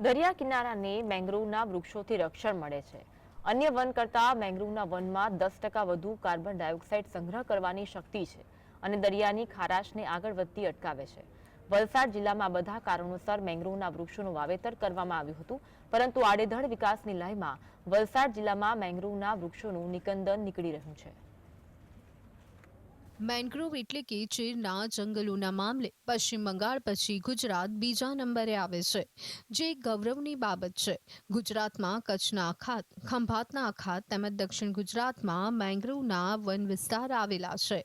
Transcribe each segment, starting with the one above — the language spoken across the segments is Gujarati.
દરિયા કિનારાને મેંગ્રોવના વૃક્ષોથી રક્ષણ મળે છે। અન્ય વન કરતાં મેંગ્રોવના વનમાં 10% વધુ કાર્બન ડાયોક્સાઇડ સંગ્રહ કરવાની શક્તિ છે અને દરિયાની ખારાશને આગળ વધતી અટકાવે છે। વલસાડ જિલ્લામાં બધા કારણોસર મેંગ્રોવના વૃક્ષોનું વાવેતર કરવામાં આવ્યું હતું, પરંતુ આડેધડ વિકાસની લયમાં વલસાડ જિલ્લામાં મેંગ્રોવના વૃક્ષોનું નિકંદન નીકળી રહ્યું છે। મેંગ્રોવ એટલે કે ચીરના જંગલોના મામલે પશ્ચિમ બંગાળ પછી ગુજરાત બીજા નંબરે આવે છે, જે ગૌરવની બાબત છે। ગુજરાતમાં કચ્છના અખાત, ખંભાતના અખાત તેમજ દક્ષિણ ગુજરાતમાં મેંગ્રોવના વન વિસ્તાર આવેલા છે।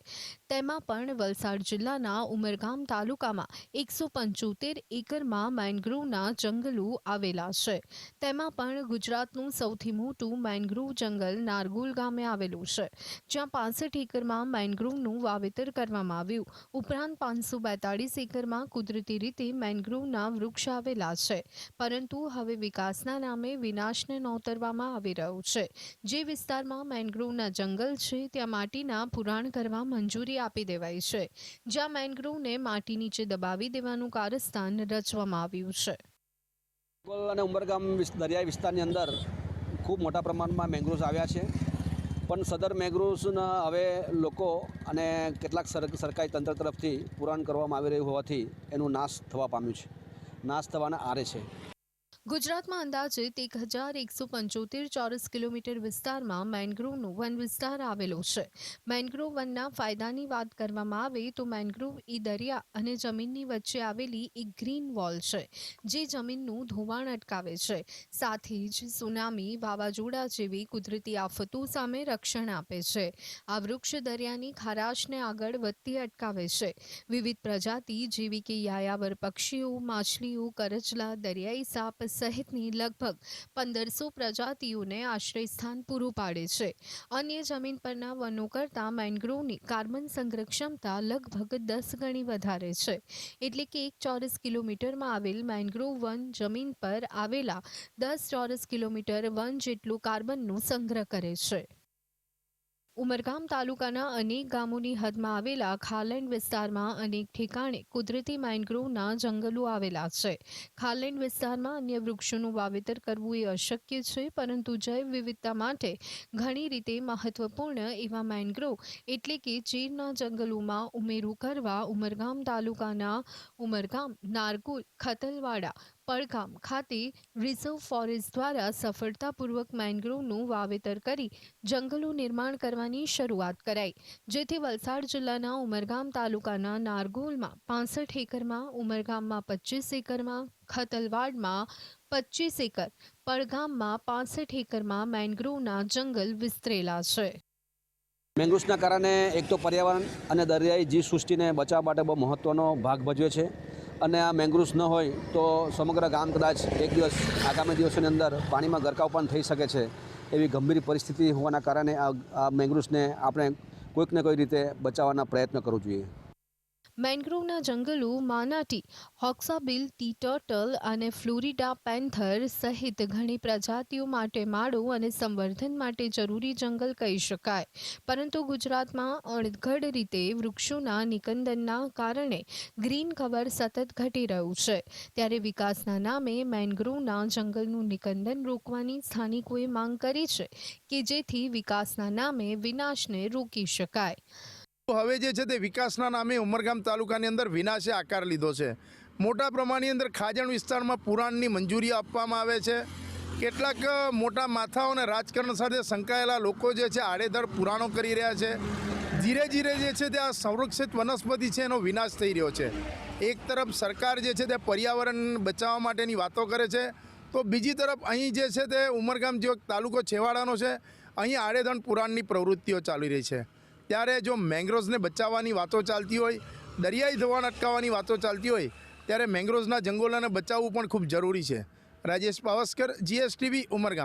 તેમાં પણ વલસાડ જિલ્લાના ઉમરગામ તાલુકામાં 175 એકરમાં મેંગ્રોવના જંગલો આવેલા છે। તેમાં પણ ગુજરાતનું સૌથી મોટું મેંગ્રોવ જંગલ નારગોલ ગામે આવેલું છે, જ્યાં 65 એકરમાં મેંગ્રોવનું વાવેતર કરવામાં આવ્યું। ઉપરાંત 542 એકરમાં કુદરતી રીતે મેંગ્રોવના વૃક્ષ આવેલા છે, પરંતુ હવે વિકાસના નામે વિનાશને નોતરવામાં આવી રહ્યો છે। જે વિસ્તારમાં મેંગ્રોવના જંગલ છે ત્યાં માટીના પુરાણ કરવા મંજૂરી આપી દેવાઈ છે, જ્યાં મેંગ્રોવને માટી નીચે દબાવી દેવાનું કારસ્તાન રચવામાં આવ્યું છે। અને ઉમરગામ દરિયાઈ વિસ્તારની અંદર ખૂબ મોટા પ્રમાણમાં મેંગ્રોવ્સ આવ્યા છે, પણ સદર મેંગ્રોવ્સના હવે લોકો અને કેટલાક સરકારી તંત્ર તરફથી પુરાણ કરવામાં આવી રહ્યું હોવાથી એનું નાશ થવા પામ્યું છે, નાશ થવાના આરે છે। ગુજરાતમાં અંદાજિત 1175 ચોરસ કિલોમીટર વિસ્તારમાં મેંગ્રોવનું વન વિસ્તાર આવેલો છે। મેંગ્રોવ વનના ફાયદાની વાત કરવામાં આવે તો મેંગ્રોવ એ દરિયા અને જમીનની વચ્ચે આવેલી એક ગ્રીન વોલ છે, જે જમીનનું ધોવાણ અટકાવે છે, સાથે જ સુનામી, વાવાઝોડા જેવી કુદરતી આફતો સામે રક્ષણ આપે છે। આ વૃક્ષ દરિયાની ખારાશને આગળ વધતી અટકાવે છે। વિવિધ પ્રજાતિ જેવી કે યાયાવર પક્ષીઓ, માછલીઓ, કરચલા, દરિયાઈ સાપ સહિતની લગભગ 1500 પ્રજાતિઓને આશ્રયસ્થાન પૂરું પાડે છે। અન્ય જમીન પરના વનો કરતાં મેંગ્રોવની કાર્બન સંગ્રહ ક્ષમતા લગભગ 10 ગણી વધારે છે, એટલે કે 1 ચોરસ કિલોમીટરમાં આવેલ મેંગ્રોવ વન જમીન પર આવેલા 10 ચોરસ કિલોમીટર વન જેટલું કાર્બનનો સંગ્રહ કરે છે। ઉમરગામ તાલુકાના અનેક ગામોની હદમાં આવેલા ખાલેન્ડ વિસ્તારમાં અનેક ઠેકાણે કુદરતી મેંગ્રોવના જંગલો આવેલા છે। ખાલેન્ડ વિસ્તારમાં અન્ય વૃક્ષોનું વાવેતર કરવું એ અશક્ય છે, પરંતુ જૈવ વિવિધતા માટે ઘણી રીતે મહત્વપૂર્ણ એવા મેંગ્રોવ એટલે કે ચીરના જંગલોમાં ઉમેરો કરવા ઉમરગામ તાલુકાના ઉમરગામ, નારગોલ, ખતલવાડા, પડગામ ખાતે રિઝર્વ ફોરેસ્ટ દ્વારા સફળતાપૂર્વક મેંગ્રોવનું વાવેતર કરી જંગલો નિર્માણ કરવાની શરૂઆત કરાઈ, જેથી વલસાડ જિલ્લાના ઉમરગામ તાલુકાના નારગોલમાં 65 એકરમાં, ઉમરગામમાં 25 એકરમાં, ખતલવાડમાં 25 એકર, પડગામમાં 65 એકરમાં મેંગ્રોવના જંગલ વિસ્તરેલા છે। મેંગ્રોવ્સના કારણે એક તો પર્યાવરણ અને દરિયાઈ જીવસૃષ્ટિને બચાવવા માટે બહુ મહત્ત્વનો ભાગ ભજવે છે, અને આ મેંગ્રોવ્સ ન હોય તો સમગ્ર ગામ કદાચ એક દિવસ આગામી દિવસોની અંદર પાણીમાં ગરકાવ પણ થઈ શકે છે। એવી ગંભીર પરિસ્થિતિ હોવાના કારણે આ મેંગ્રોવ્સને આપણે કોઈક ને કોઈ રીતે બચાવવાના પ્રયત્ન કરવો જોઈએ। મેંગ્રોવના જંગલો માનાટી, હોક્સાબિલ, ટી ટર્ટલ અને ફ્લોરિડા પેન્થર સહિત ઘણી પ્રજાતિઓ માટે માળો અને સંવર્ધન માટે જરૂરી જંગલ કહી શકાય, પરંતુ ગુજરાતમાં અણઘડ રીતે વૃક્ષોના નિકંદનના કારણે ગ્રીન કવર સતત ઘટી રહ્યું છે। ત્યારે વિકાસના નામે મેંગ્રોવના જંગલનું નિકંદન રોકવાની સ્થાનિકોએ માંગ કરી છે, કે જેથી વિકાસના નામે વિનાશને રોકી શકાય। હવે જે છે તે વિકાસના નામે ઉમરગામ તાલુકાની અંદર વિનાશે આકાર લીધો છે। મોટા પ્રમાણની અંદર ખાજણ વિસ્તારમાં પુરાણની મંજૂરી આપવામાં આવે છે। કેટલાક મોટા માથાઓ અને રાજકારણ સાથે સંકળાયેલા લોકો જે છે આડેધડ પુરાણો કરી રહ્યા છે। ધીરે ધીરે જે છે તે આ સંરક્ષિત વનસ્પતિ છે એનો વિનાશ થઈ રહ્યો છે। એક તરફ સરકાર જે છે તે પર્યાવરણ બચાવવા માટેની વાતો કરે છે, તો બીજી તરફ અહીં જે છે તે ઉમરગામ જેવો તાલુકો છેવાડાનો છે, અહીં આડેધડ પુરાણની પ્રવૃત્તિઓ ચાલી રહી છે। ત્યારે જો મેંગ્રોવ્સને બચાવવાની વાતો ચાલતી હોય, દરિયાઈ ધોવાણ અટકાવવાની વાતો ચાલતી હોય, ત્યારે મેંગ્રોવ્સના જંગલોને બચાવવું પણ ખૂબ જરૂરી છે। રાજેશ પાવસ્કર, GSTV, ઉમરગામ।